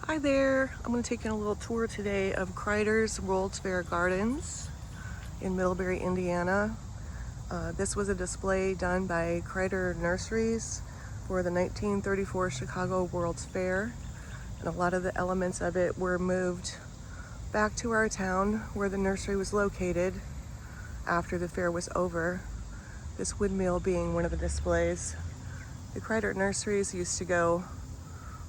Hi there, I'm going to take you on a little tour today of Kreider's World's Fair Gardens in Middlebury, Indiana. This was a display done by Kreider Nurseries for the 1934 Chicago World's Fair, and a lot of the elements of it were moved back to our town where the nursery was located after the fair was over, this windmill being one of the displays. The Kreider Nurseries used to go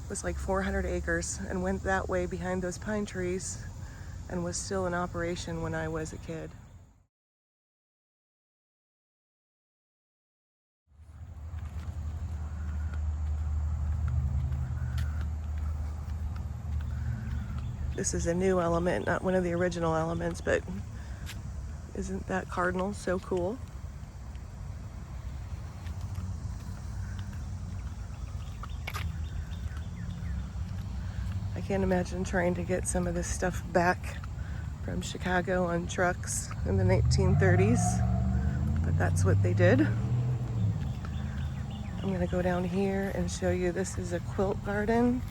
was like 400 acres and went that way behind those pine trees and was still in operation when I was a kid. This is a new element, not one of the original elements, but isn't that cardinal so cool? I can't imagine trying to get some of this stuff back from Chicago on trucks in the 1930s, but that's what they did. I'm gonna go down here and show you, this is a quilt garden.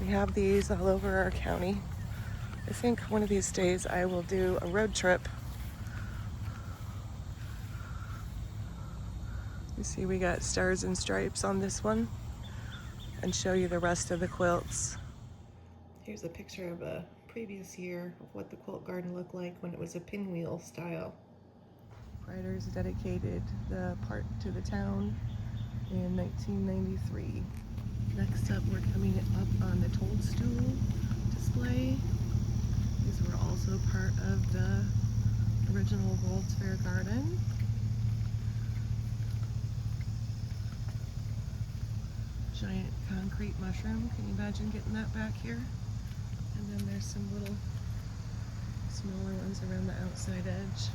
We have these all over our county. I think one of these days I will do a road trip. You see we got stars and stripes on this one, and show you the rest of the quilts. Here's a picture of a previous year of what the quilt garden looked like when it was a pinwheel style. Kreider's dedicated the park to the town in 1993. Next up, we're coming up on the toadstool display. These were also part of the original World's Fair garden. Giant concrete mushroom. Can you imagine getting that back here? And then there's some little smaller ones around the outside edge.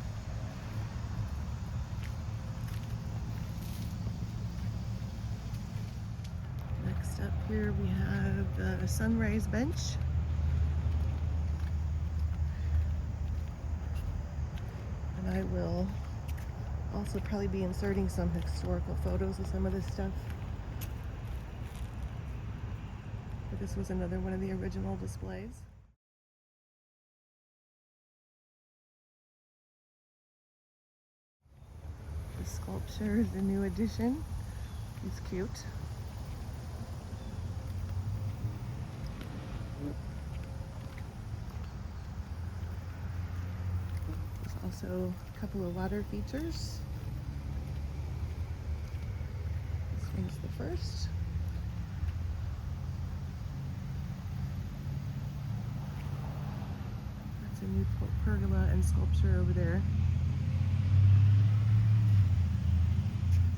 Next up here we have the sunrise bench. And I will also probably be inserting some historical photos of some of this stuff. But this was another one of the original displays. The sculpture is the new addition. It's cute. There's also a couple of water features. This one's the first. That's a new pergola and sculpture over there.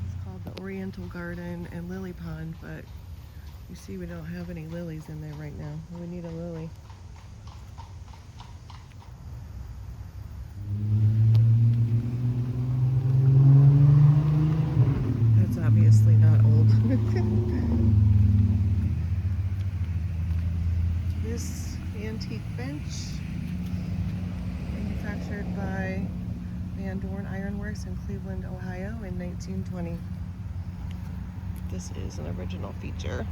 It's called the Oriental Garden and Lily Pond, but you see we don't have any lilies in there right now. We need a lily. That's obviously not old. This antique bench, manufactured by Van Dorn Iron Works in Cleveland, Ohio in 1920. This is an original feature.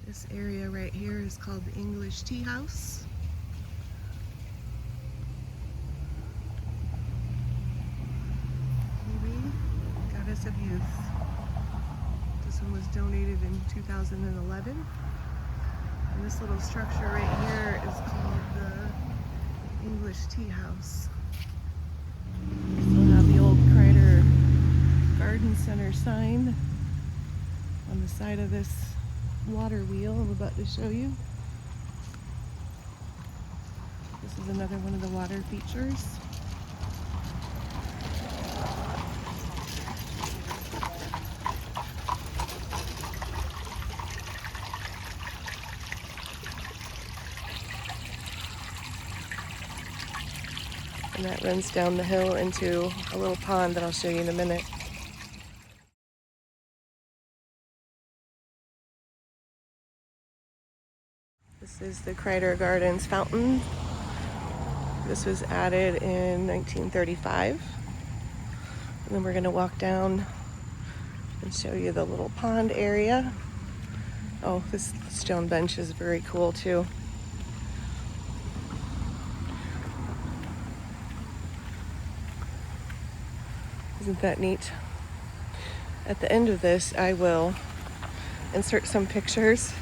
This area right here is called the English Tea House. Goddess of Youth. This one was donated in 2011. And this little structure right here is called the English Tea House. We still have the old Kreider Garden Center sign on the side of this water wheel I'm about to show you. This is another one of the water features. And that runs down the hill into a little pond that I'll show you in a minute. This is the Kreider Gardens fountain. This was added in 1935. And then we're gonna walk down and show you the little pond area. Oh, this stone bench is very cool too. Isn't that neat? At the end of this, I will insert some pictures.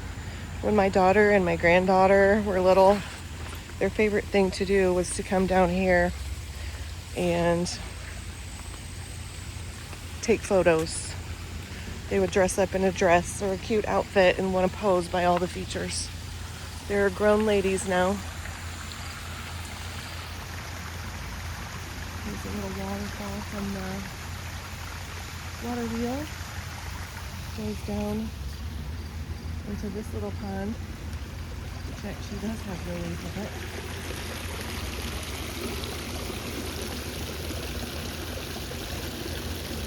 When my daughter and my granddaughter were little, their favorite thing to do was to come down here and take photos. They would dress up in a dress or a cute outfit and want to pose by all the features. They're grown ladies now. There's a little waterfall from the water wheel. Goes down into this little pond, which actually does have lilies in it.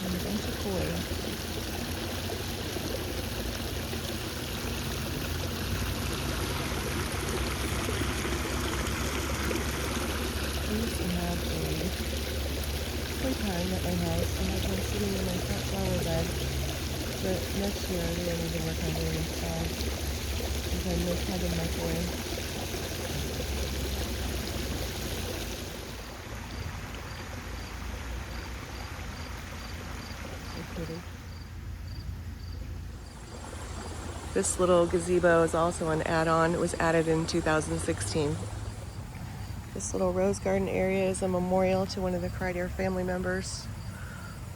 And a bunch of koi. I used to have a playtime at my house. I had one sitting in my front flower bed. But next year, we are going to work on doing inside. Because I miss having my toy. So pretty. This little gazebo is also an add-on. It was added in 2016. This little rose garden area is a memorial to one of the Kreider family members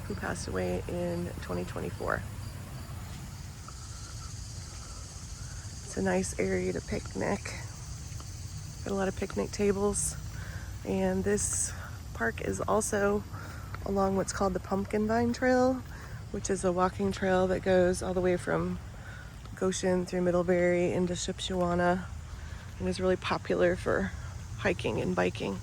who passed away in 2024. It's a nice area to picnic. Got a lot of picnic tables. And this park is also along what's called the Pumpkin Vine Trail, which is a walking trail that goes all the way from Goshen through Middlebury into Shipshewana, and is really popular for hiking and biking.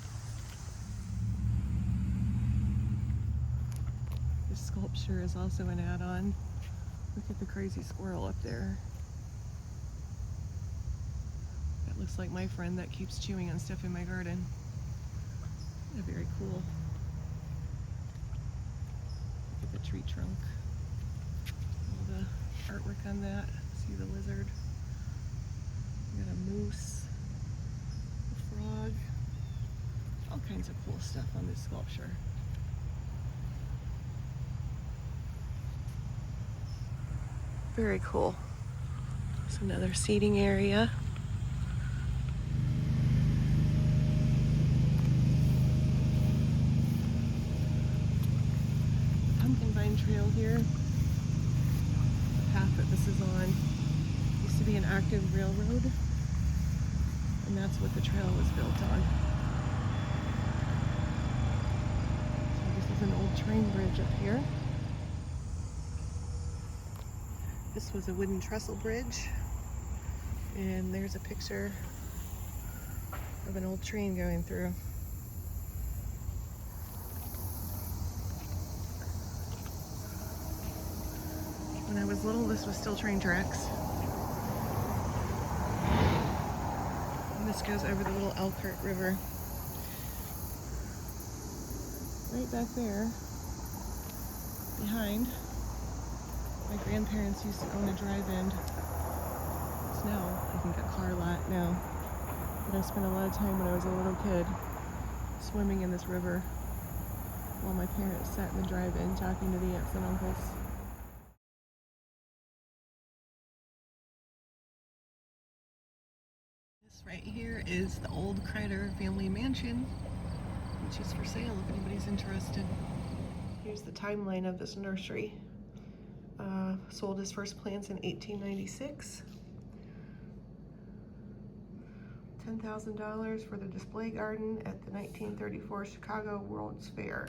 This sculpture is also an add-on. Look at the crazy squirrel up there. That looks like my friend that keeps chewing on stuff in my garden. They're very cool. Look at the tree trunk. All the artwork on that. See the lizard. We got a moose, a frog. All kinds of cool stuff on this sculpture. Very cool. There's another seating area. Pumpkin vine trail here. The path that this is on used to be an active railroad, and that's what the trail was built on. So this is an old train bridge up here. This was a wooden trestle bridge, and there's a picture of an old train going through. When I was little, this was still train tracks. And this goes over the little Elkhart River. Right back there, behind, my grandparents used to own a drive-in. It's now, I think, a car lot now. But I spent a lot of time when I was a little kid swimming in this river while my parents sat in the drive-in talking to the aunts and uncles. This right here is the old Kreider family mansion, which is for sale if anybody's interested. Here's the timeline of this nursery. Sold his first plants in 1896. $10,000 for the display garden at the 1934 Chicago World's Fair,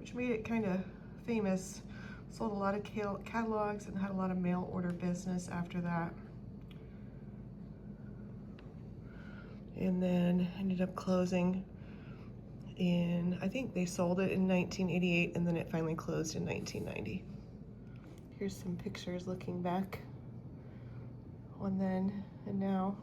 which made it kind of famous. Sold a lot of catalogs and had a lot of mail order business after that. And then ended up closing in, I think they sold it in 1988, and then it finally closed in 1990. Here's some pictures looking back on then and now.